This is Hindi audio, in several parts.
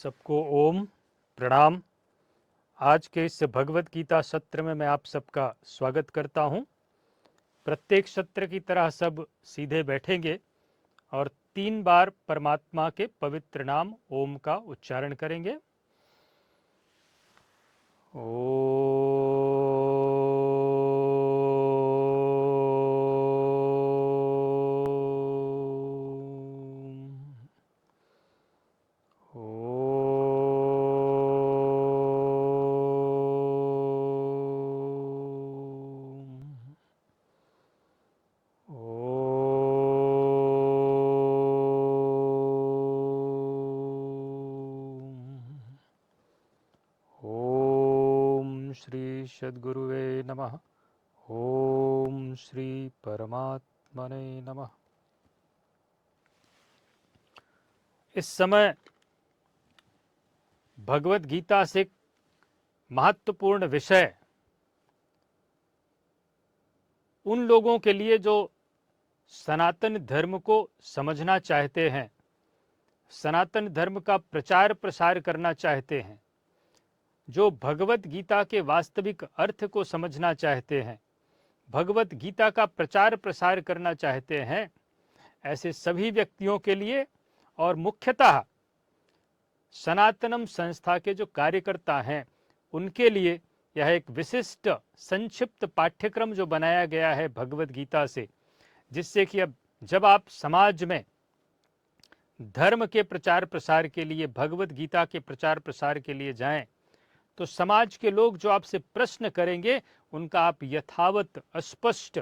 सबको ओम प्रणाम। आज के इस भगवत गीता सत्र में मैं आप सबका स्वागत करता हूं। प्रत्येक सत्र की तरह सब सीधे बैठेंगे और 3 बार परमात्मा के पवित्र नाम ओम का उच्चारण करेंगे। ओम श्री सद्गुरुवे नमः। ओम श्री परमात्मने नमः। इस समय भगवत गीता से एक महत्वपूर्ण विषय उन लोगों के लिए जो सनातन धर्म को समझना चाहते हैं, सनातन धर्म का प्रचार प्रसार करना चाहते हैं, जो भगवत गीता के वास्तविक अर्थ को समझना चाहते हैं, भगवत गीता का प्रचार प्रसार करना चाहते हैं, ऐसे सभी व्यक्तियों के लिए और मुख्यतः सनातनम संस्था के जो कार्यकर्ता हैं उनके लिए यह एक विशिष्ट संक्षिप्त पाठ्यक्रम जो बनाया गया है भगवत गीता से, जिससे कि अब जब आप समाज में धर्म के प्रचार प्रसार के लिए, भगवत गीता के प्रचार प्रसार के लिए जाएं, तो समाज के लोग जो आपसे प्रश्न करेंगे उनका आप यथावत स्पष्ट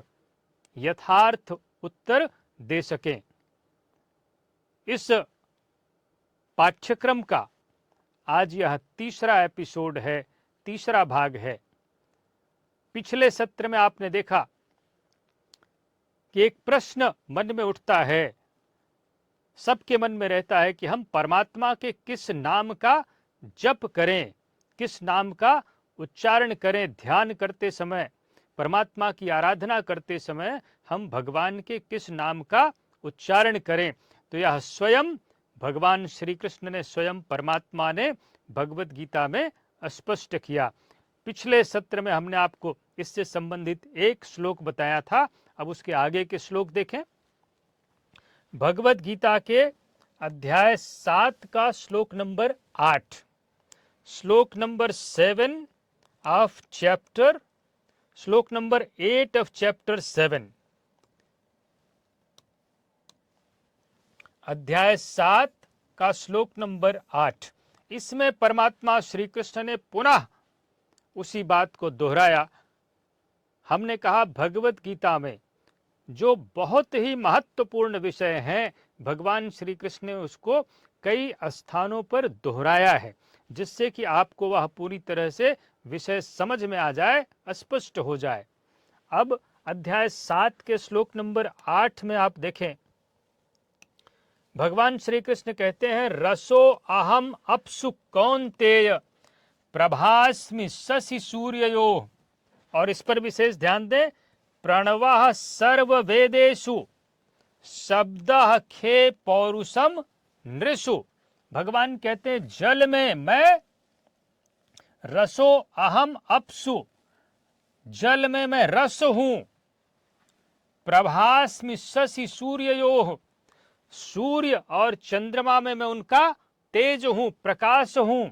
यथार्थ उत्तर दे सकें। इस पाठ्यक्रम का आज यह तीसरा एपिसोड है, तीसरा भाग है। पिछले सत्र में आपने देखा कि एक प्रश्न मन में उठता है, सबके मन में रहता है कि हम परमात्मा के किस नाम का जप करें, किस नाम का उच्चारण करें। ध्यान करते समय, परमात्मा की आराधना करते समय हम भगवान के किस नाम का उच्चारण करें। तो यह स्वयं भगवान श्री कृष्ण ने, स्वयं परमात्मा ने भगवत गीता में स्पष्ट किया। पिछले सत्र में हमने आपको इससे संबंधित एक श्लोक बताया था। अब उसके आगे के श्लोक देखें। भगवत गीता के अध्याय 7 का श्लोक नंबर 8, श्लोक नंबर 7 ऑफ चैप्टर, श्लोक नंबर 8 ऑफ चैप्टर 7, अध्याय 7 का श्लोक नंबर 8। इसमें परमात्मा श्री कृष्ण ने पुनः उसी बात को दोहराया। हमने कहा भगवत गीता में जो बहुत ही महत्वपूर्ण विषय हैं, भगवान श्री कृष्ण ने उसको कई स्थानों पर दोहराया है, जिससे कि आपको वह पूरी तरह से विषय समझ में आ जाए, स्पष्ट हो जाए। अब अध्याय 7 के श्लोक नंबर 8 में आप देखें, भगवान श्री कृष्ण कहते हैं, रसो अहम अप्सु कौन्तेय प्रभास्मि शशि सूर्ययो। और इस पर विशेष ध्यान दें, प्रणवः सर्व वेदेषु शब्दः खे पौरुषम नृषु। भगवान कहते हैं जल में मैं, रसो अहम अप्सु, जल में मैं रस हूं, प्रभास्मि शशि सूर्ययोः, सूर्य और चंद्रमा में मैं उनका तेज हूं, प्रकाश हूं।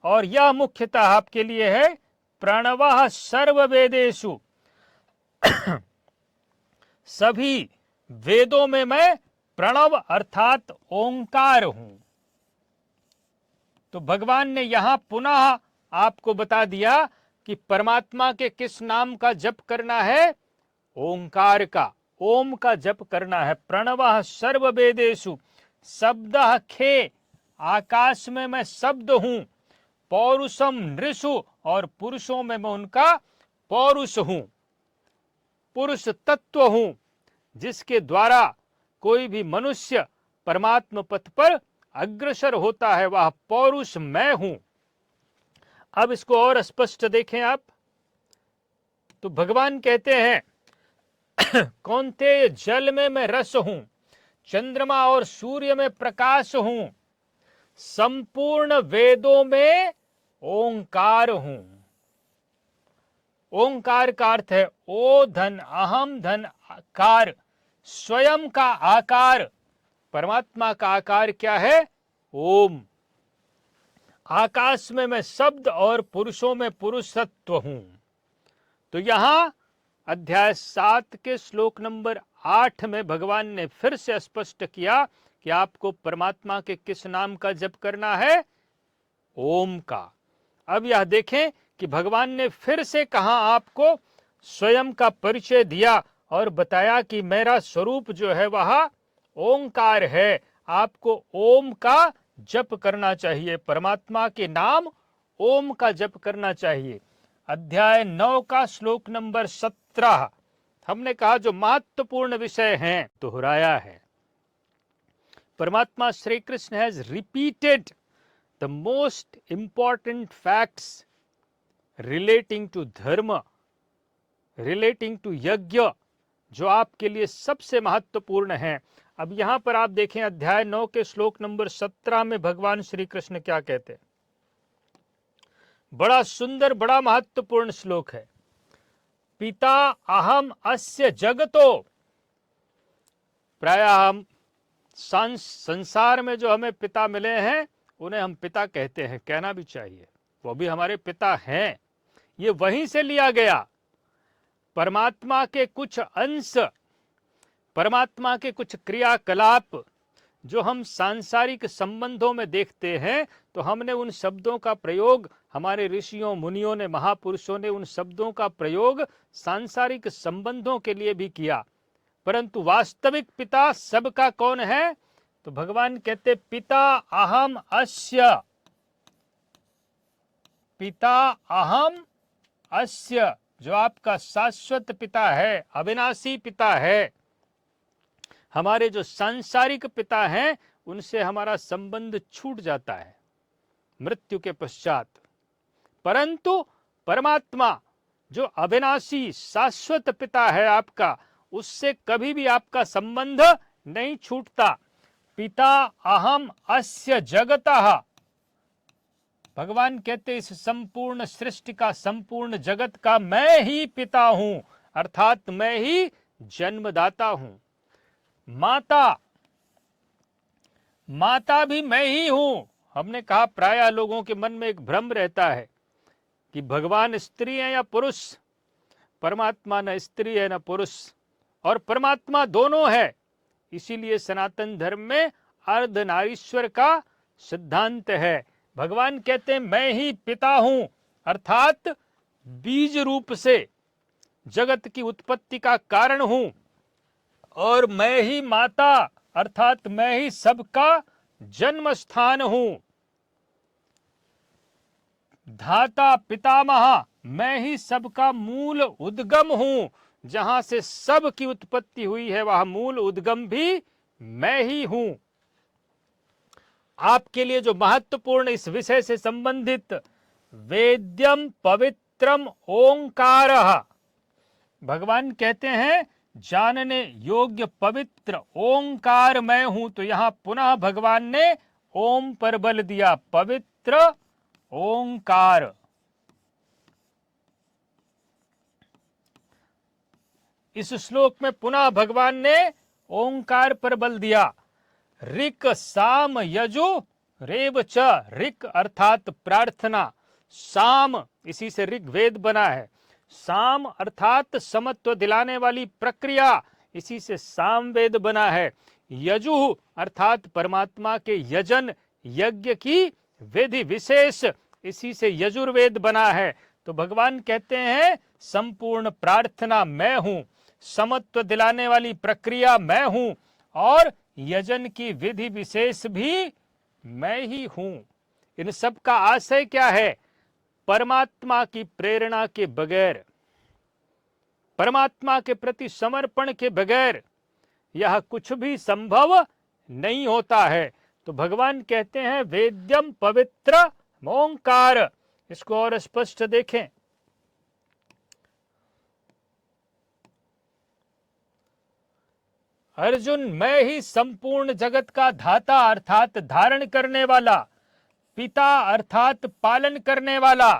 और यह मुख्यतः आपके लिए है, प्रणवः सर्व वेदेषु, सभी वेदों में मैं प्रणव अर्थात ओंकार हूं। तो भगवान ने यहां पुनः आपको बता दिया कि परमात्मा के किस नाम का जप करना है, ओंकार का, ओम का जप करना है। प्रणवः सर्व वेदेषु शब्दः खे, आकाश में मैं शब्द हूं, पौरुषम नृषु, और पुरुषों में मैं उनका पौरुष हूं, पुरुष तत्व हूं, जिसके द्वारा कोई भी मनुष्य परमात्मा पथ पर अग्रसर होता है, वह पौरुष मैं हूं। अब इसको और स्पष्ट देखें आप, तो भगवान कहते हैं कौन्तेय जल में मैं रस हूं, चंद्रमा और सूर्य में प्रकाश हूं, संपूर्ण वेदों में ओंकार हूं। ओंकार का अर्थ है ओ धन अहम धन कार, स्वयं का आकार। परमात्मा का आकार क्या है? ओम। आकाश में मैं शब्द और पुरुषों में पुरुषत्व हूं। तो यहां अध्याय 7 के श्लोक नंबर 8 में भगवान ने फिर से स्पष्ट किया कि आपको परमात्मा के किस नाम का जप करना है? ओम का। अब यह देखें कि भगवान ने फिर से कहा, आपको स्वयं का परिचय दिया और बताया कि मेरा स्वरूप जो है वह ओंकार है। आपको ओम का जप करना चाहिए, परमात्मा के नाम ओम का जप करना चाहिए। अध्याय 9 का श्लोक नंबर 17 हमने कहा जो महत्वपूर्ण विषय है दोहराया है। परमात्मा Shri Krishna has repeated the most important facts relating to dharma, relating to yajna, जो आपके लिए सबसे महत्वपूर्ण है। अब यहां पर आप देखें अध्याय 9 के श्लोक नंबर 17 में भगवान श्री कृष्ण क्या कहते हैं। बड़ा सुंदर, बड़ा महत्वपूर्ण श्लोक है। पिता अहम अस्य जगतो। प्रायः हम संसार में जो हमें पिता मिले हैं उन्हें हम पिता कहते हैं, कहना भी चाहिए, वो भी हमारे पिता हैं। ये वहीं से लिया गया। परमात्मा के कुछ अंश, परमात्मा के कुछ क्रियाकलाप जो हम सांसारिक संबंधों में देखते हैं, तो हमने उन शब्दों का प्रयोग, हमारे ऋषियों मुनियों ने, महापुरुषों ने उन शब्दों का प्रयोग सांसारिक संबंधों के लिए भी किया। परंतु वास्तविक पिता सबका कौन है? तो भगवान कहते पिता अहम अस्य, पिता अहम अस्य, जो आपका शाश्वत पिता है, अविनाशी पिता है। हमारे जो सांसारिक पिता हैं उनसे हमारा संबंध छूट जाता है मृत्यु के पश्चात, परंतु परमात्मा जो अविनाशी शाश्वत पिता है आपका, उससे कभी भी आपका संबंध नहीं छूटता। पिता अहम अस्य जगतः, भगवान कहते इस संपूर्ण सृष्टि का, संपूर्ण जगत का मैं ही पिता हूं, अर्थात मैं ही जन्मदाता हूं। माता, माता भी मैं ही हूं। हमने कहा प्रायः लोगों के मन में एक भ्रम रहता है कि भगवान स्त्री है या पुरुष। परमात्मा न स्त्री है न पुरुष, और परमात्मा दोनों है। इसीलिए सनातन धर्म में अर्धनारीश्वर का सिद्धांत है। भगवान कहते हैं मैं ही पिता हूं, अर्थात बीज रूप से जगत की उत्पत्ति का कारण हूं, और मैं ही माता, अर्थात मैं ही सबका जन्म स्थान हूं। धाता पितामह, मैं ही सबका मूल उद्गम हूं। जहां से सब की उत्पत्ति हुई है वह मूल उद्गम भी मैं ही हूं। आपके लिए जो महत्वपूर्ण इस विषय से संबंधित वेद्यम पवित्रम ओंकारः, भगवान कहते हैं जानने योग्य पवित्र ओंकार मैं हूं। तो यहां पुनः भगवान ने ओम पर बल दिया, पवित्र ओंकार। इस श्लोक में पुनः भगवान ने ओंकार पर बल दिया। ऋक साम यजु रेव च, ऋक अर्थात प्रार्थना, साम इसी से ऋग्वेद बना है, साम अर्थात समत्व दिलाने वाली प्रक्रिया, इसी से सामवेद बना है। यजु अर्थात परमात्मा के यजन यज्ञ की विधि विशेष, इसी से यजुर्वेद बना है। तो भगवान कहते हैं संपूर्ण प्रार्थना मैं हूं, समत्व दिलाने वाली प्रक्रिया मैं हूं, और यजन की विधि विशेष भी मैं ही हूं। इन सब का आशय क्या है? परमात्मा की प्रेरणा के बगैर, परमात्मा के प्रति समर्पण के बगैर यह कुछ भी संभव नहीं होता है। तो भगवान कहते हैं वेद्यम पवित्र ओंकार। इसको और स्पष्ट देखें, अर्जुन, मैं ही संपूर्ण जगत का धाता अर्थात धारण करने वाला, पिता अर्थात पालन करने वाला,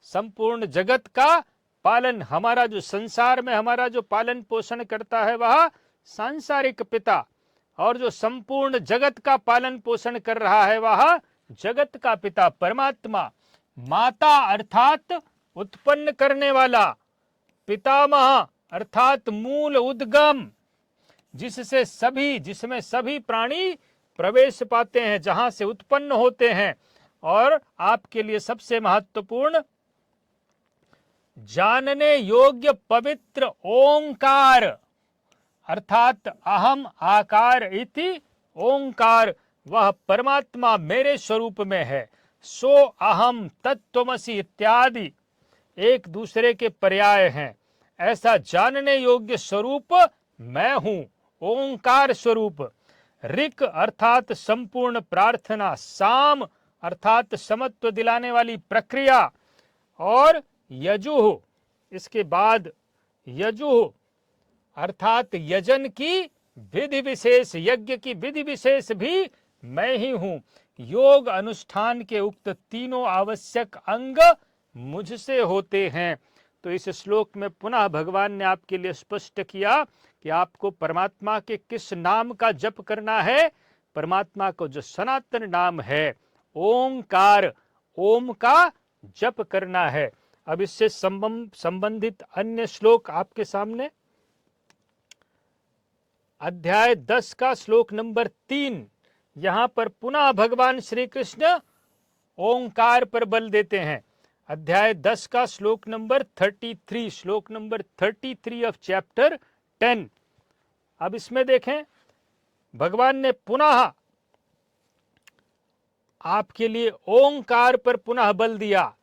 संपूर्ण जगत का पालन, हमारा जो संसार में हमारा जो पालन पोषण करता है वह सांसारिक पिता, और जो संपूर्ण जगत का पालन पोषण कर रहा है वह जगत का पिता परमात्मा। माता अर्थात उत्पन्न करने वाला, पितामह अर्थात मूल उद्गम, जिसमें सभी प्राणी प्रवेश पाते हैं, जहां से उत्पन्न होते हैं। और आपके लिए सबसे महत्वपूर्ण, जानने योग्य पवित्र ओंकार अर्थात अहम आकार इति ओंकार, वह परमात्मा मेरे स्वरूप में है। सो अहम तत्त्वमसि इत्यादि एक दूसरे के पर्याय हैं। ऐसा जानने योग्य स्वरूप मैं हूं, ओंकार स्वरूप। ऋक अर्थात संपूर्ण प्रार्थना, साम अर्थात समत्व दिलाने वाली प्रक्रिया, और यजुः, इसके बाद यजुः अर्थात यजन की विधि विशेष, यज्ञ की विधि विशेष भी मैं ही हूं। योग अनुष्ठान के उक्त तीनों आवश्यक अंग मुझसे होते हैं। तो इस श्लोक में पुनः भगवान ने आपके लिए स्पष्ट किया कि आपको परमात्मा के किस नाम का जप करना है। परमात्मा को जो सनातन नाम है ओंकार, ओम का जप करना है। अब इससे संबंधित अन्य श्लोक आपके सामने, अध्याय 10 का श्लोक नंबर 3, यहां पर पुनः भगवान श्री कृष्ण ओंकार पर बल देते हैं। अध्याय 10 का श्लोक नंबर 33, श्लोक नंबर 33 ऑफ चैप्टर 10। अब इसमें देखें, भगवान ने पुनः आपके लिए ओंकार पर पुनः बल दिया।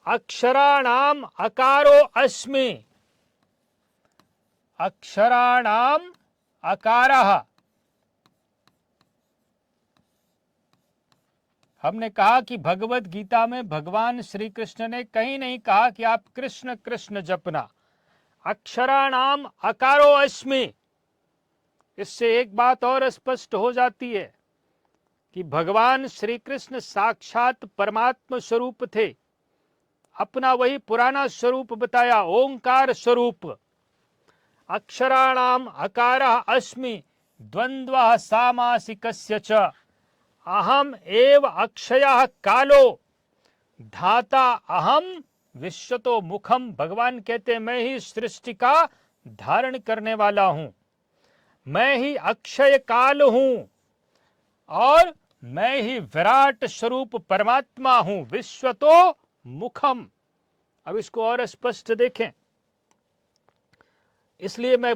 अक्षराणाम अकारो अस्मि, अक्षराणाम अकारः। हमने कहा कि भगवत गीता में भगवान श्री कृष्ण ने कहीं नहीं कहा कि आप कृष्ण कृष्ण जपना। अक्षराणाम अकारो अस्मि, इससे एक बात और स्पष्ट हो जाती है कि भगवान श्री कृष्ण साक्षात परमात्मा स्वरूप थे। अपना वही पुराना स्वरूप बताया, ओंकार स्वरूप। अक्षराणाम अकारः अस्मि द्वंद्वः सामासिकस्य च, अहम एव अक्षयः कालो धाता अहम विश्वतो मुखम। भगवान कहते मैं ही सृष्टि का धारण करने वाला हूं, मैं ही अक्षय काल हूं, और मैं ही विराट स्वरूप परमात्मा हूं, विश्वतो मुखम। अब इसको और स्पष्ट देखें, इसलिए मैं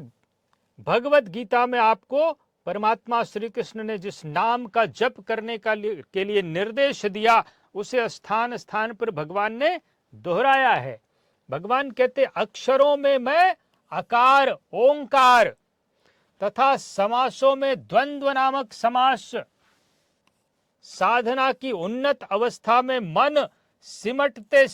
भगवत गीता में आपको परमात्मा श्री कृष्ण ने जिस नाम का जप करने के लिए निर्देश दिया, उसे स्थान स्थान पर भगवान ने दोहराया है। भगवान कहते अक्षरों में मैं अकार ओंकार, तथा समासों में द्वंद्व नामक समास, साधना की उन्नत अवस्था में मन सिमटते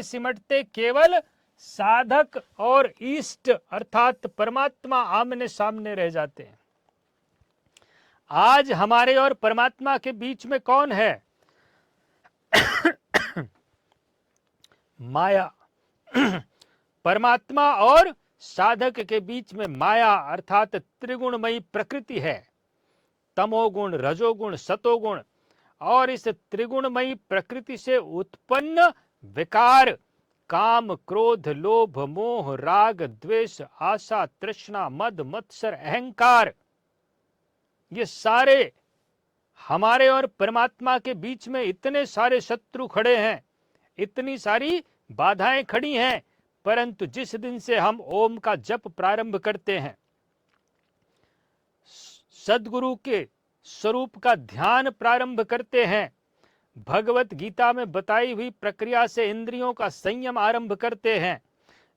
सिमटते केवल साधक और इष्ट अर्थात परमात्मा आमने सामने रह जाते हैं। आज हमारे और परमात्मा के बीच में कौन है? माया। परमात्मा और साधक के बीच में माया अर्थात त्रिगुणमयी प्रकृति है, तमोगुण, रजोगुण, सतोगुण। और इस त्रिगुणमयी प्रकृति से उत्पन्न विकार, काम, क्रोध, लोभ, मोह, राग, द्वेष, आशा, तृष्णा, मद, मत्सर, अहंकार, ये सारे हमारे और परमात्मा के बीच में इतने सारे शत्रु खड़े हैं, इतनी सारी बाधाएं खड़ी हैं। परंतु जिस दिन से हम ओम का जप प्रारंभ करते हैं, सद्गुरु के स्वरूप का ध्यान प्रारंभ करते हैं, भगवत गीता में बताई हुई प्रक्रिया से इंद्रियों का संयम आरंभ करते हैं,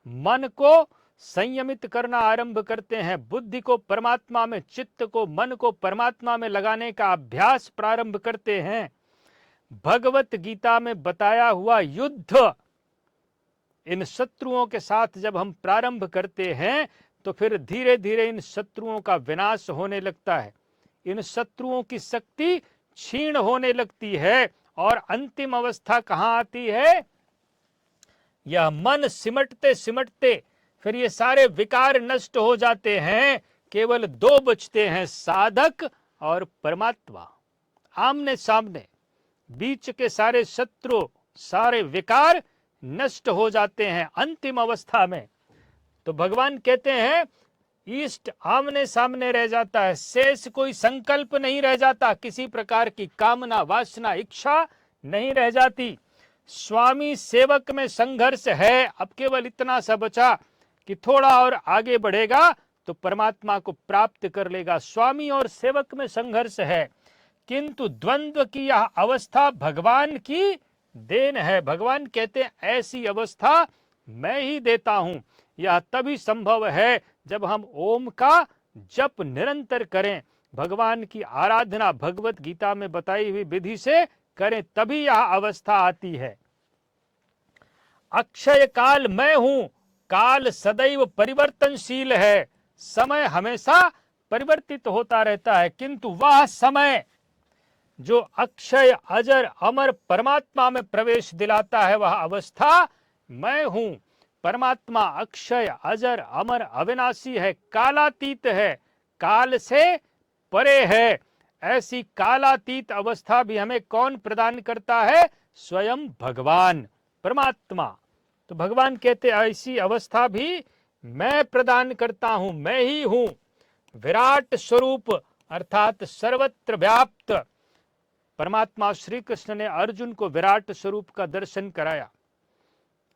मन को संयमित करना आरंभ करते हैं, बुद्धि को परमात्मा में, चित्त को, मन को परमात्मा में लगाने का अभ्यास प्रारंभ करते हैं, भगवत गीता में बताया हुआ युद्ध इन शत्रुओं के साथ जब हम प्रारंभ करते हैं, तो फिर धीरे धीरे इन शत्रुओं का विनाश होने लगता है, इन शत्रुओं की शक्ति क्षीण होने लगती है। और अंतिम अवस्था कहां आती है? यह मन सिमटते सिमटते फिर ये सारे विकार नष्ट हो जाते हैं, केवल दो बचते हैं, साधक और परमात्मा। आमने सामने बीच के सारे शत्रु, सारे विकार नष्ट हो जाते हैं अंतिम अवस्था में। तो भगवान कहते हैं इष्ट आमने सामने रह जाता है, शेष कोई संकल्प नहीं रह जाता, किसी प्रकार की कामना वासना इच्छा नहीं रह जाती। स्वामी सेवक में संघर्ष है, अब केवल इतना सा बचा कि थोड़ा और आगे बढ़ेगा तो परमात्मा को प्राप्त कर लेगा। स्वामी और सेवक में संघर्ष है, किंतु द्वंद्व की यह अवस्था भगवान की देन है। भगवान कहते हैं ऐसी अवस्था मैं ही देता हूं। यह तभी संभव है जब हम ओम का जप निरंतर करें, भगवान की आराधना भगवत गीता में बताई हुई विधि से करें, तभी यह अवस्था आती है। अक्षय काल मैं हूं, काल सदैव परिवर्तनशील है, समय हमेशा परिवर्तित होता रहता है, किंतु वह समय जो अक्षय अजर अमर परमात्मा में प्रवेश दिलाता है, वह अवस्था मैं हूं। परमात्मा अक्षय अजर अमर अविनाशी है, कालातीत है, काल से परे है। ऐसी कालातीत अवस्था भी हमें कौन प्रदान करता है? स्वयं भगवान परमात्मा। तो भगवान कहते ऐसी अवस्था भी मैं प्रदान करता हूं, मैं ही हूं। विराट स्वरूप अर्थात सर्वत्र व्याप्त परमात्मा श्री कृष्ण ने अर्जुन को विराट स्वरूप का दर्शन कराया।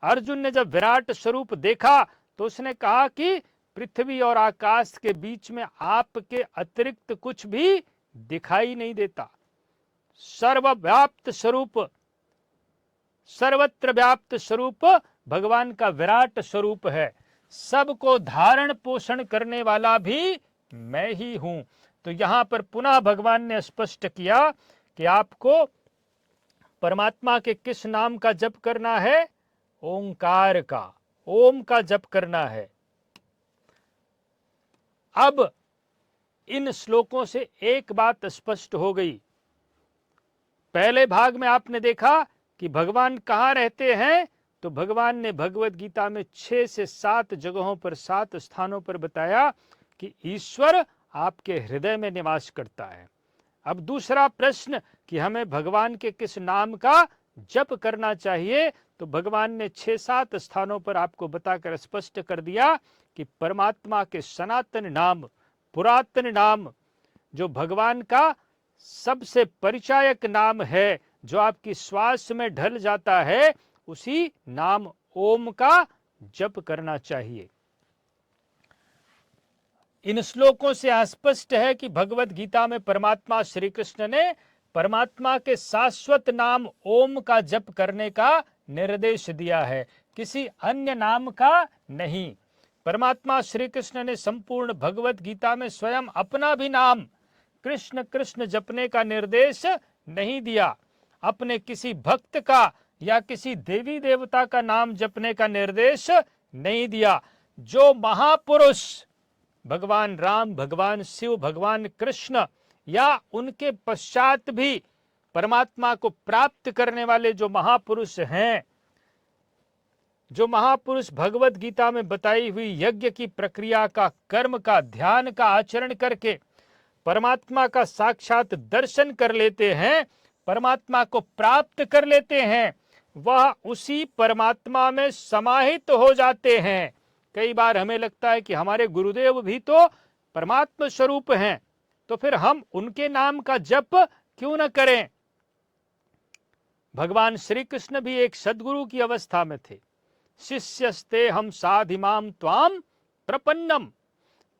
अर्जुन ने जब विराट स्वरूप देखा तो उसने कहा कि पृथ्वी और आकाश के बीच में आपके अतिरिक्त कुछ भी दिखाई नहीं देता। सर्वव्याप्त स्वरूप, सर्वत्र व्याप्त स्वरूप भगवान का विराट स्वरूप है। सबको धारण पोषण करने वाला भी मैं ही हूं। तो यहां पर पुनः भगवान ने स्पष्ट किया कि आपको परमात्मा के किस नाम का जप करना है? ओंकार का, ओम का जप करना है। अब इन श्लोकों से एक बात स्पष्ट हो गई। पहले भाग में आपने देखा कि भगवान कहाँ रहते हैं, तो भगवान ने भगवत गीता में 6 से 7 जगहों पर 7 स्थानों पर बताया कि ईश्वर आपके हृदय में निवास करता है। अब दूसरा प्रश्न कि हमें भगवान के किस नाम का जप करना चाहिए, तो भगवान ने 6-7 स्थानों पर आपको बताकर स्पष्ट कर दिया कि परमात्मा के सनातन नाम, पुरातन नाम, जो भगवान का सबसे परिचायक नाम है, जो आपकी श्वास में ढल जाता है, उसी नाम ओम का जप करना चाहिए। इन श्लोकों से स्पष्ट है कि भगवत गीता में परमात्मा श्री कृष्ण ने परमात्मा के शाश्वत नाम ओम का जप करने का निर्देश दिया है, किसी अन्य नाम का नहीं। परमात्मा श्री कृष्ण ने संपूर्ण भगवत गीता में स्वयं अपना भी नाम कृष्ण कृष्ण जपने का निर्देश नहीं दिया, अपने किसी भक्त का या किसी देवी देवता का नाम जपने का निर्देश नहीं दिया। जो महापुरुष भगवान राम, भगवान शिव, भगवान कृष्ण या उनके पश्चात भी परमात्मा को प्राप्त करने वाले जो महापुरुष हैं, जो महापुरुष भगवत गीता में बताई हुई यज्ञ की प्रक्रिया का, कर्म का, ध्यान का आचरण करके परमात्मा का साक्षात दर्शन कर लेते हैं, परमात्मा को प्राप्त कर लेते हैं, वह उसी परमात्मा में समाहित हो जाते हैं। कई बार हमें लगता है कि हमारे गुरुदेव भी तो परमात्मा स्वरूप हैं, तो फिर हम उनके नाम का जप क्यों न करें? भगवान श्री कृष्ण भी एक सद्गुरु की अवस्था में थे। शिष्यस्ते हम साधिमाम त्वाम प्रपन्नम।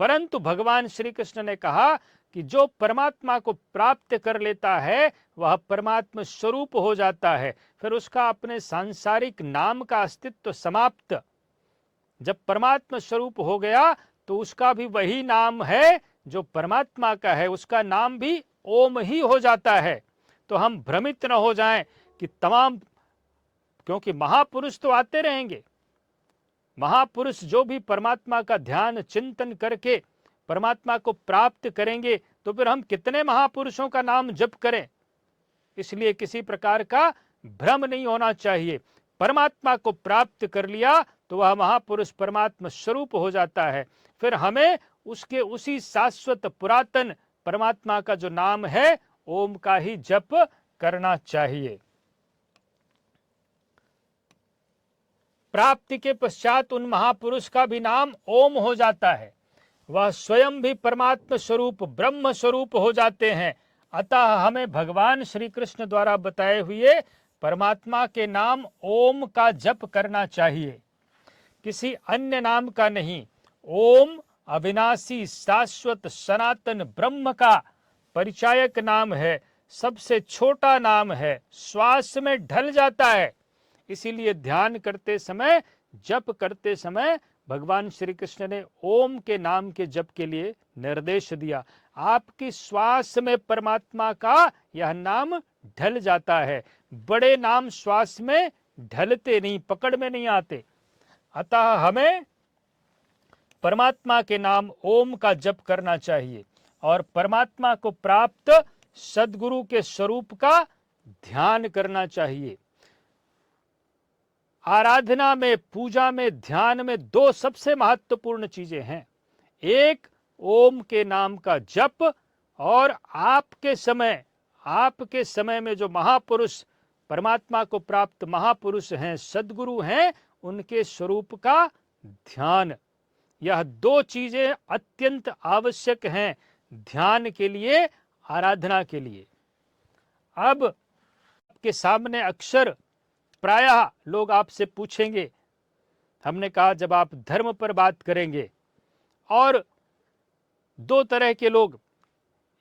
परंतु भगवान श्री कृष्ण ने कहा कि जो परमात्मा को प्राप्त कर लेता है वह परमात्मा स्वरूप हो जाता है, फिर उसका अपने सांसारिक नाम का अस्तित्व समाप्त। जब परमात्मा स्वरूप हो गया तो उसका भी वही नाम है जो परमात्मा का है, उसका नाम भी ओम ही हो जाता है। तो हम भ्रमित न हो जाएं कि तमाम, क्योंकि महापुरुष तो आते रहेंगे, महापुरुष जो भी परमात्मा का ध्यान चिंतन करके परमात्मा को प्राप्त करेंगे, तो फिर हम कितने महापुरुषों का नाम जप करें। इसलिए किसी प्रकार का भ्रम नहीं होना चाहिए। परमात्मा को प्राप्त कर लिया तो वह महापुरुष परमात्मा स्वरूप हो जाता है। फिर हमें उसके उसी शाश्वत पुरातन परमात्मा का जो नाम है ओम का ही जप करना चाहिए। प्राप्ति के पश्चात उन महापुरुष का भी नाम ओम हो जाता है। वह स्वयं भी परमात्मा स्वरूप ब्रह्म स्वरूप हो जाते हैं। अतः हमें भगवान श्री कृष्ण द्वारा बताए हुए परमात्मा के नाम ओम का जप करना चाहिए, किसी अन्य नाम का नहीं। ओम अविनाशी शाश्वत सनातन ब्रह्म का परिचायक नाम है, सबसे छोटा नाम है, श्वास में ढल जाता है। इसीलिए ध्यान करते समय, जप करते समय भगवान श्री कृष्ण ने ओम के नाम के जप के लिए निर्देश दिया। आपकी श्वास में परमात्मा का यह नाम ढल जाता है। बड़े नाम श्वास में ढलते नहीं, पकड़ में नहीं आते। अतः हमें परमात्मा के नाम ओम का जप करना चाहिए और परमात्मा को प्राप्त सद्गुरु के स्वरूप का ध्यान करना चाहिए। आराधना में, पूजा में, ध्यान में दो सबसे महत्वपूर्ण चीजें हैं। एक ओम के नाम का जप, और आपके समय में जो महापुरुष परमात्मा को प्राप्त महापुरुष हैं, सद्गुरु हैं, उनके स्वरूप का ध्यान। यह दो चीजें अत्यंत आवश्यक हैं ध्यान के लिए, आराधना के लिए। अब आपके सामने अक्सर प्रायः लोग आपसे पूछेंगे, हमने कहा जब आप धर्म पर बात करेंगे, और दो तरह के लोग,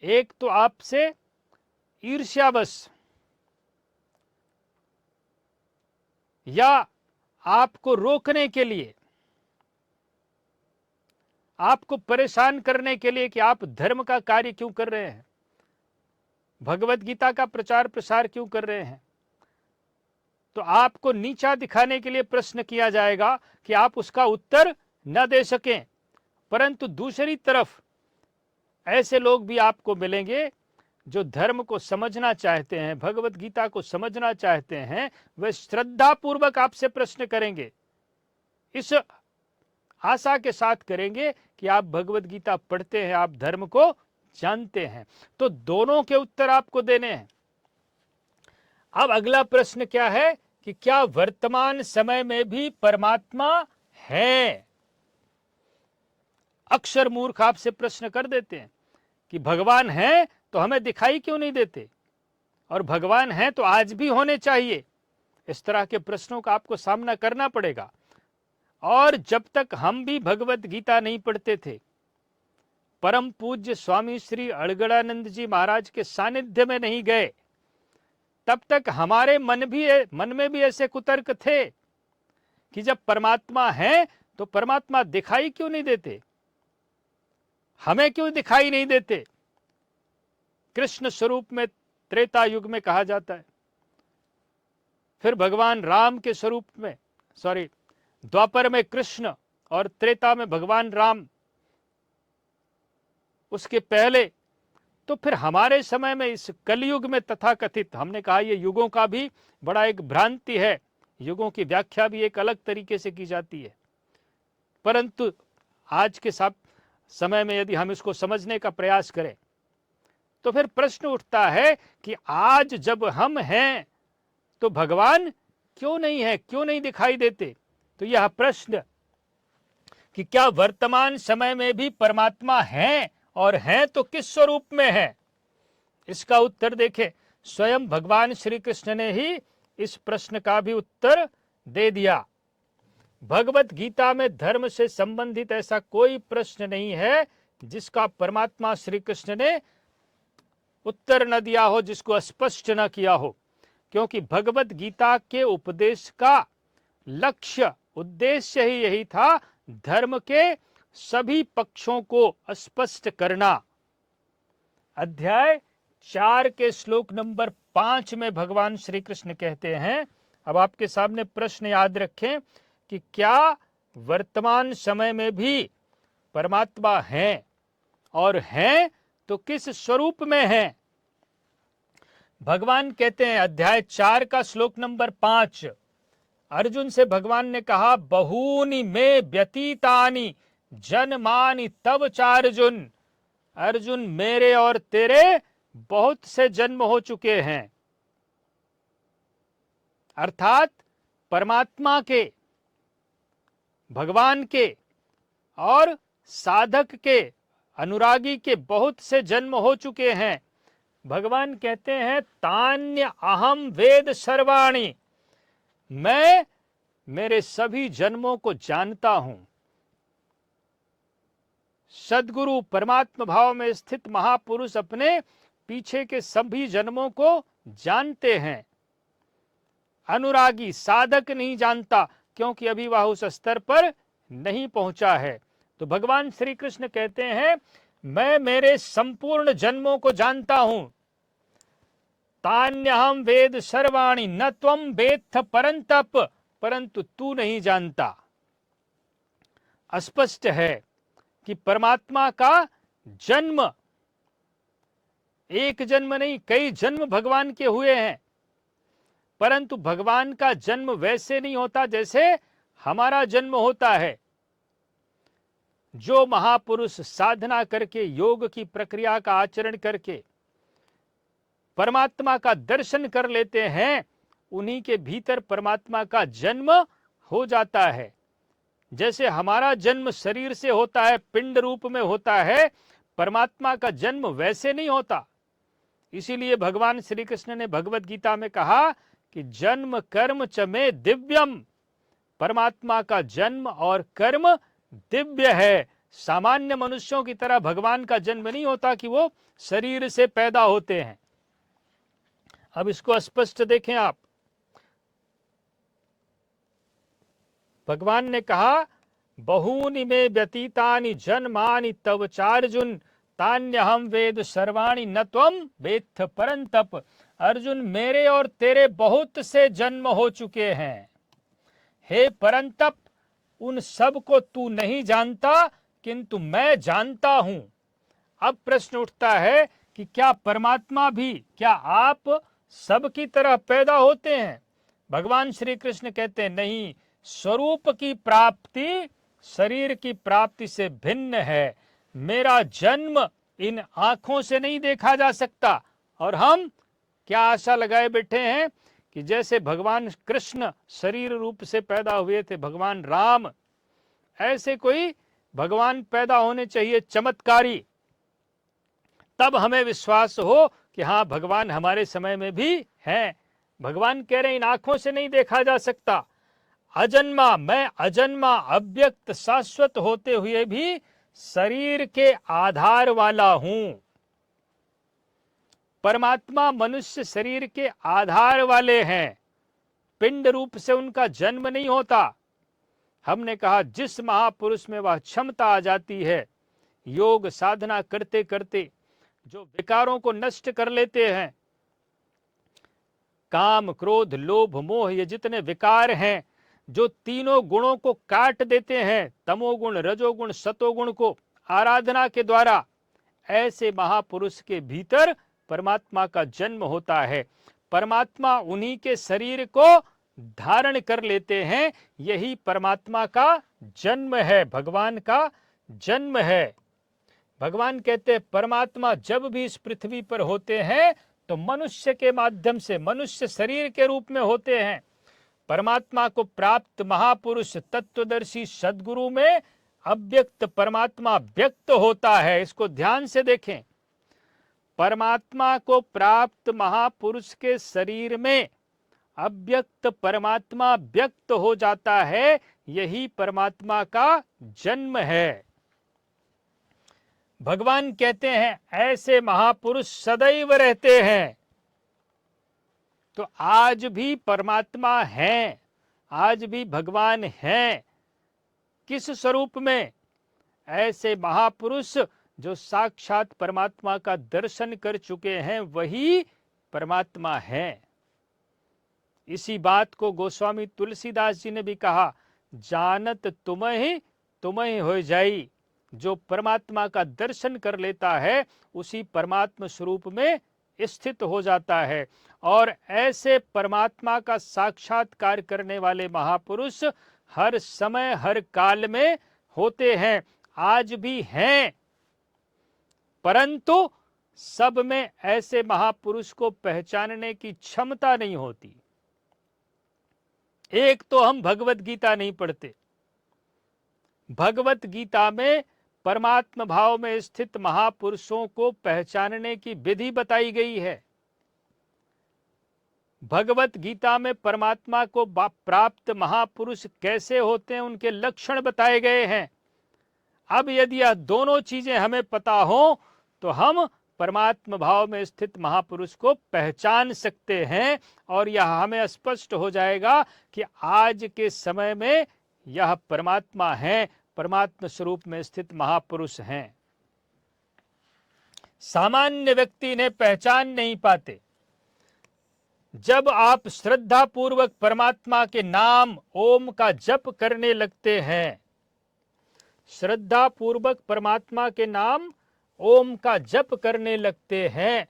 एक तो आपसे ईर्ष्यावश या आपको रोकने के लिए, आपको परेशान करने के लिए कि आप धर्म का कार्य क्यों कर रहे हैं, भगवत गीता का प्रचार प्रसार क्यों कर रहे हैं, तो आपको नीचा दिखाने के लिए प्रश्न किया जाएगा कि आप उसका उत्तर न दे सकें। परंतु दूसरी तरफ ऐसे लोग भी आपको मिलेंगे जो धर्म को समझना चाहते हैं, भगवत गीता को समझना चाहते हैं। वे श्रद्धा पूर्वक आपसे प्रश्न करेंगे, इस आशा के साथ करेंगे कि आप भगवत गीता पढ़ते हैं, आप धर्म को जानते हैं। तो दोनों के उत्तर आपको देने हैं। अब अगला प्रश्न क्या है कि क्या वर्तमान समय में भी परमात्मा है? अक्सर मूर्ख आपसे प्रश्न कर देते हैं कि भगवान है तो हमें दिखाई क्यों नहीं देते, और भगवान है तो आज भी होने चाहिए। इस तरह के प्रश्नों का आपको सामना करना पड़ेगा। और जब तक हम भी भगवत गीता नहीं पढ़ते थे, परम पूज्य स्वामी श्री अड़गड़ानंद जी महाराज के सानिध्य में नहीं गए, तब तक हमारे मन में भी ऐसे कुतर्क थे कि जब परमात्मा है तो परमात्मा दिखाई क्यों नहीं देते, हमें क्यों दिखाई नहीं देते। कृष्ण स्वरूप में त्रेता युग में कहा जाता है, फिर भगवान राम के स्वरूप में, द्वापर में कृष्ण और त्रेता में भगवान राम, उसके पहले तो फिर हमारे समय में इस कलयुग में तथाकथित, हमने कहा ये युगों का भी बड़ा एक भ्रांति है, युगों की व्याख्या भी एक अलग तरीके से की जाती है। परंतु आज के समय में यदि हम इसको समझने का प्रयास करें तो फिर प्रश्न उठता है कि आज जब हम हैं तो भगवान क्यों नहीं है, क्यों नहीं दिखाई देते। तो यह प्रश्न कि क्या वर्तमान समय में भी परमात्मा है, और है तो किस स्वरूप में है, इसका उत्तर देखें। स्वयं भगवान श्री कृष्ण ने ही इस प्रश्न का भी उत्तर दे दिया। भगवत गीता में धर्म से संबंधित ऐसा कोई प्रश्न नहीं है जिसका परमात्मा श्री कृष्ण ने उत्तर न दिया हो, जिसको स्पष्ट न किया हो, क्योंकि भगवत गीता के उपदेश का लक्ष्य, उद्देश्य ही यही था, धर्म के सभी पक्षों को स्पष्ट करना। अध्याय 4 के श्लोक नंबर 5 में भगवान श्री कृष्ण कहते हैं, अब आपके सामने प्रश्न याद रखें कि क्या वर्तमान समय में भी परमात्मा हैं, और हैं तो किस स्वरूप में हैं। भगवान कहते हैं, अध्याय 4 का श्लोक नंबर 5, अर्जुन से भगवान ने कहा, बहूनि में व्यतीतानि जन्मानि तव चार्जुन। अर्जुन, मेरे और तेरे बहुत से जन्म हो चुके हैं। अर्थात परमात्मा के, भगवान के और साधक के, अनुरागी के बहुत से जन्म हो चुके हैं। भगवान कहते हैं, तान्य अहम वेद सर्वाणि, मैं मेरे सभी जन्मों को जानता हूं। सद्गुरु परमात्मा भाव में स्थित महापुरुष अपने पीछे के सभी जन्मों को जानते हैं। अनुरागी साधक नहीं जानता, क्योंकि अभी वह उस स्तर पर नहीं पहुंचा है। तो भगवान श्री कृष्ण कहते हैं, मैं मेरे संपूर्ण जन्मों को जानता हूं। तान्यहम वेद सर्वाणि न त्वं वेत्थ परंतप, परंतु तू नहीं जानता। स्पष्ट है कि परमात्मा का जन्म एक जन्म नहीं, कई जन्म भगवान के हुए हैं, परंतु भगवान का जन्म वैसे नहीं होता जैसे हमारा जन्म होता है। जो महापुरुष साधना करके, योग की प्रक्रिया का आचरण करके परमात्मा का दर्शन कर लेते हैं, उन्हीं के भीतर परमात्मा का जन्म हो जाता है। जैसे हमारा जन्म शरीर से होता है, पिंड रूप में होता है, परमात्मा का जन्म वैसे नहीं होता। इसीलिए भगवान श्री कृष्ण ने भगवत गीता में कहा कि जन्म कर्म च मे दिव्यम, परमात्मा का जन्म और कर्म दिव्य है। सामान्य मनुष्यों की तरह भगवान का जन्म नहीं होता कि वो शरीर से पैदा होते हैं। अब इसको स्पष्ट देखें आप। भगवान ने कहा, बहूनि में व्यतीतानि जन्मानि तव चार्जुन तान्यहम वेद सर्वाणि न त्वं वेत्थ परंतप। अर्जुन, मेरे और तेरे बहुत से जन्म हो चुके हैं। हे परंतप, उन सब को तू नहीं जानता, किंतु मैं जानता हूं। अब प्रश्न उठता है कि क्या परमात्मा भी, क्या आप सबकी तरह पैदा होते हैं? भगवान श्री कृष्ण कहते हैं, नहीं, स्वरूप की प्राप्ति शरीर की प्राप्ति से भिन्न है। मेरा जन्म इन आंखों से नहीं देखा जा सकता। और हम क्या आशा लगाए बैठे हैं कि जैसे भगवान कृष्ण शरीर रूप से पैदा हुए थे, भगवान राम, ऐसे कोई भगवान पैदा होने चाहिए चमत्कारी, तब हमें विश्वास हो कि हाँ, भगवान हमारे समय में भी हैं। भगवान कह रहे हैं, इन आंखों से नहीं देखा जा सकता। अजन्मा, मैं अजन्मा अव्यक्त शाश्वत होते हुए भी शरीर के आधार वाला हूं। परमात्मा मनुष्य शरीर के आधार वाले हैं, पिंड रूप से उनका जन्म नहीं होता। हमने कहा, जिस महापुरुष में वह क्षमता आ जाती है, योग साधना करते करते जो विकारों को नष्ट कर लेते हैं, काम क्रोध लोभ मोह, ये जितने विकार हैं, जो तीनों गुणों को काट देते हैं, तमोगुण रजोगुण सतोगुण को आराधना के द्वारा, ऐसे महापुरुष के भीतर परमात्मा का जन्म होता है। परमात्मा उन्हीं के शरीर को धारण कर लेते हैं। यही परमात्मा का जन्म है, भगवान का जन्म है। भगवान कहते हैं, परमात्मा जब भी इस पृथ्वी पर होते हैं तो मनुष्य के माध्यम से, मनुष्य शरीर के रूप में होते हैं। परमात्मा को प्राप्त महापुरुष तत्वदर्शी सद्गुरु में अव्यक्त परमात्मा व्यक्त होता है। इसको ध्यान से देखें। परमात्मा को प्राप्त महापुरुष के शरीर में अव्यक्त परमात्मा व्यक्त हो जाता है। यही परमात्मा का जन्म है। भगवान कहते हैं, ऐसे महापुरुष सदैव रहते हैं। तो आज भी परमात्मा हैं, आज भी भगवान हैं। किस स्वरूप में? ऐसे महापुरुष जो साक्षात परमात्मा का दर्शन कर चुके हैं, वही परमात्मा हैं। इसी बात को गोस्वामी तुलसीदास जी ने भी कहा, जानत तुम ही हो जाई। जो परमात्मा का दर्शन कर लेता है उसी परमात्मा स्वरूप में स्थित हो जाता है। और ऐसे परमात्मा का साक्षात्कार करने वाले महापुरुष हर समय हर काल में होते हैं, आज भी हैं। परंतु सब में ऐसे महापुरुष को पहचानने की क्षमता नहीं होती। एक तो हम भगवत गीता नहीं पढ़ते। भगवत गीता में परमात्मा भाव में स्थित महापुरुषों को पहचानने की विधि बताई गई है। भगवत गीता में परमात्मा को प्राप्त महापुरुष कैसे होते हैं, उनके लक्षण बताए गए हैं। अब यदि यह दोनों चीजें हमें पता हो तो हम परमात्मा भाव में स्थित महापुरुष को पहचान सकते हैं, और यह हमें स्पष्ट हो जाएगा कि आज के समय में यह परमात्मा है, परमात्मा स्वरूप में स्थित महापुरुष हैं। सामान्य व्यक्ति इन्हें पहचान नहीं पाते। जब आप श्रद्धा पूर्वक परमात्मा के नाम ओम का जप करने लगते हैं, श्रद्धा पूर्वक परमात्मा के नाम ओम का जप करने लगते हैं,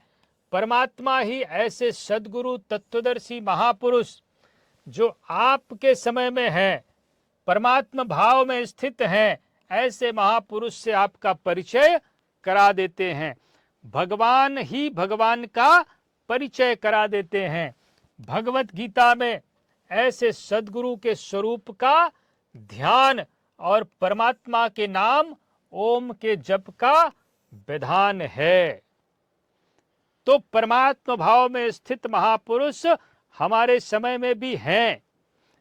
परमात्मा ही ऐसे सद्गुरु तत्वदर्शी महापुरुष जो आपके समय में हैं, परमात्मा भाव में स्थित हैं, ऐसे महापुरुष से आपका परिचय करा देते हैं। भगवान ही भगवान का परिचय करा देते हैं। भगवत गीता में ऐसे सद्गुरु के स्वरूप का ध्यान और परमात्मा के नाम ओम के जप का विधान है। तो परमात्मा भाव में स्थित महापुरुष हमारे समय में भी हैं।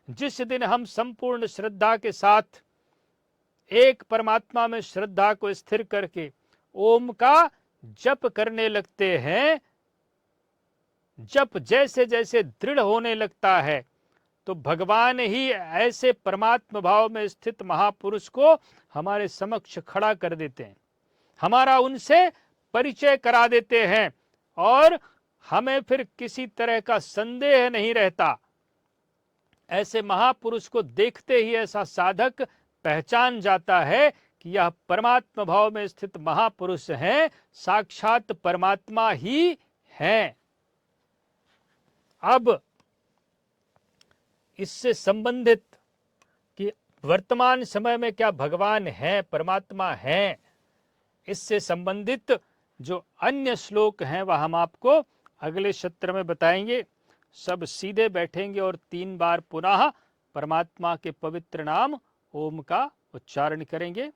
जिस दिन हम संपूर्ण श्रद्धा के साथ एक परमात्मा में श्रद्धा को स्थिर करके ओम का जप करने लगते हैं, जप जैसे जैसे दृढ़ होने लगता है, तो भगवान ही ऐसे परमात्मा भाव में स्थित महापुरुष को हमारे समक्ष खड़ा कर देते हैं, हमारा उनसे परिचय करा देते हैं, और हमें फिर किसी तरह का संदेह नहीं रहता। ऐसे महापुरुष को देखते ही ऐसा साधक पहचान जाता है कि यह परमात्मा भाव में स्थित महापुरुष हैं, साक्षात परमात्मा ही हैं। अब इससे संबंधित कि वर्तमान समय में क्या भगवान हैं, परमात्मा हैं, इससे संबंधित जो अन्य श्लोक हैं वह हम आपको अगले सत्र में बताएंगे। सब सीधे बैठेंगे और 3 बार पुनः परमात्मा के पवित्र नाम ओम का उच्चारण करेंगे।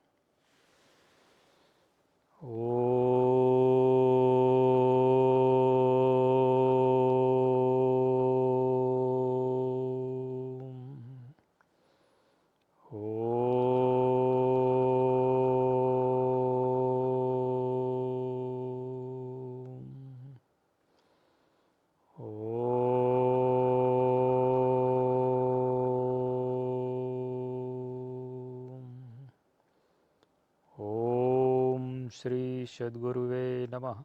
श्री सद्गुरुवे नमः।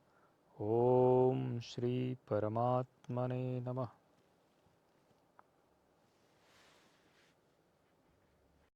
ओम श्री परमात्मने नमः।